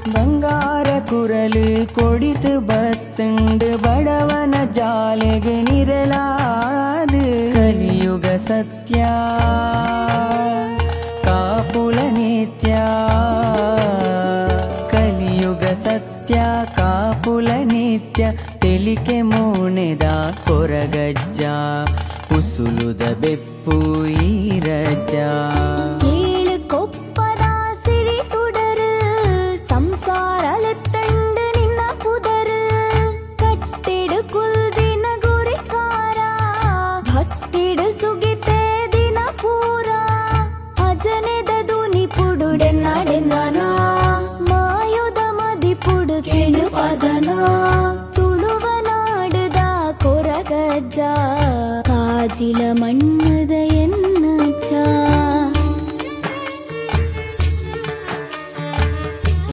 ಬಂಗಾರ ಕುರಲು ಕೊಡಿತು ಬತ್ತುಂಡು ಬಡವನ ಜಾಲೆಗೆ ನಿರಲಾದು ಕಲಿಯುಗ ಸತ್ಯ ಕಾಪುಲ ನಿತ್ಯ ಕಲಿಯುಗ ಸತ್ಯ ಕಾಪುಲ ನಿತ್ಯ ತೆಲಿಕೆ ಮೂಣೆದ ಕೊರಗಜ್ಜ ಉಸುಲುದ ಬೆಪ್ಪು ಈ ರಜ್ಜ